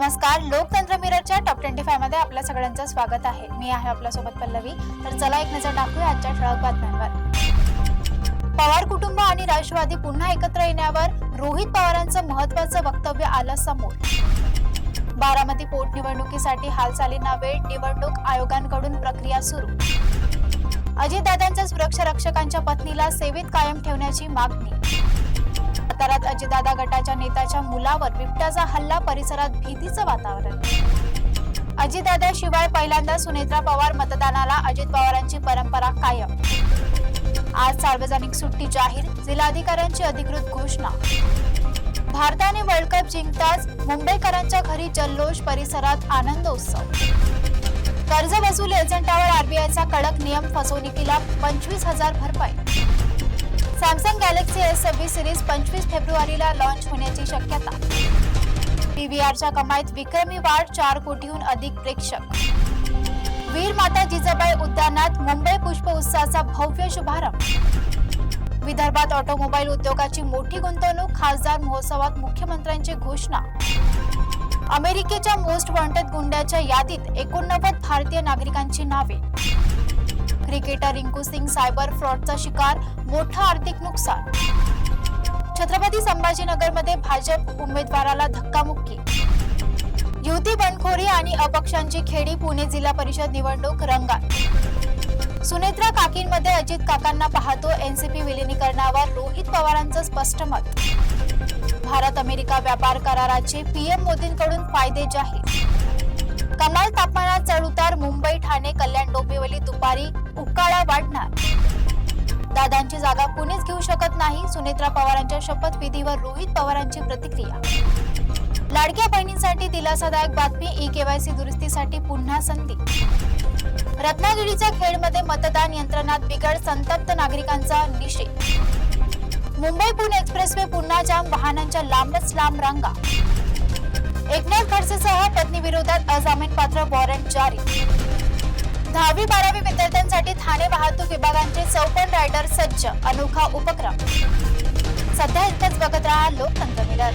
नमस्कार, लोकतंत्र मिररच्या टॉप 25 मध्ये आपल्या सगळ्यांचं स्वागत आहे। मी आहे आपल्यासोबत पल्लवी। तर चला एक नजर टाकूया आजच्या ठळक बातम्यांवर। पवार कुटुंब आणि राष्ट्रवादी पुन्हा एकत्र येण्यावर रोहित पवारांचं महत्त्वाचं वक्तव्य आलं समोर। बारामती पोटनिवडणुकीसाठी हालचालींना वेळ, निवडणूक आयोगाकडून प्रक्रिया सुरू। अजितदादांच्या सुरक्षा रक्षकांच्या पत्नीला सेवेत कायम ठेवण्याची मागणी। साताऱ्यात अजितदादा गटाच्या नेत्याच्या मुलावर बिबट्याचा हल्ला, परिसरात भीतीचं वातावरण। अजितदादा शिवाय पहिल्यांदा सुनेत्रा पवार मतदानाला, अजित पवारांची परंपरा कायम। आज सार्वजनिक सुट्टी जाहीर, जिल्हाधिकाऱ्यांची अधिकृत घोषणा। भारताने वर्ल्ड कप जिंकताच मुंबईकरांच्या घरी जल्लोष, परिसरात आनंदोत्सव। कर्ज वसुली एजंटावर आरबीआयचा कडक नियम, फसवणुकीला 25,000 भरपाई। सॅमसंग गॅलेक्सी S26 सिरीज 25 फेब्रुवारीला लॉन्च होण्याची शक्यता। पीव्हीआरच्या कमाईत विक्रमी वाढ, 4 कोटीहून अधिक प्रेक्षक। वीर माता जिजाबाई उद्यानात मुंबई पुष्प उत्सवाचा भव्य शुभारंभ। विदर्भात ऑटोमोबाईल उद्योगाची मोठी गुंतवणूक, खासदार महोत्सवात मुख्यमंत्र्यांची घोषणा। अमेरिकेच्या मोस्ट वॉन्टेड गुंड्याच्या यादीत 89 भारतीय नागरिकांची नावे। क्रिकेटर रिंकू सिंग सायबर फ्रॉडचा शिकार, मोठं आर्थिक नुकसान। छत्रपती संभाजीनगरमध्ये भाजप उमेदवाराला धक्कामुक्की। युती, बंडखोरी आणि अपक्षांची खेळी, पुणे जिल्हा परिषद निवडणूक रंगात। सुनेत्रा काकींमध्ये अजित काकांना पाहतो, एनसीपी विलिनीकरणावर रोहित पवारांचं स्पष्ट मत। भारत अमेरिका व्यापार कराराचे पीएम मोदींकडून फायदे जाहीर। कमाल तापमानात चढउतार, मुंबई, ठाणे, कल्याण, डोंबिवली दुपारी उकाडा वाढणार। दादांची जागा कुणीच घेऊ शकत नाही, सुनेत्रा पवारांच्या शपथविधीवर रोहित पवारांची प्रतिक्रिया। लाडक्या बहिणींसाठी दिलासादायक बातमी, ई-केवायसी दुरुस्तीसाठी पुन्हा संधी। रत्नागिरीच्या खेडमध्ये मतदान यंत्रणात बिघड, संतप्त नागरिकांचा निषेध। मुंबई पुणे एक्सप्रेसवे पुन्हा जाम, वाहनांच्या लांबच लांब रांगा। एकनाथ खडसेसह पत्नीविरोधात अजामीनपात्र वॉरंट जारी। 10वी-12वी विद्यार्थ्यांसाठी ठाणे वाहतूक विभागांचे 54 रायडर सज्ज, अनोखा उपक्रम। सध्या इतकंच, बघत राहा लोकतंत्र मिरर।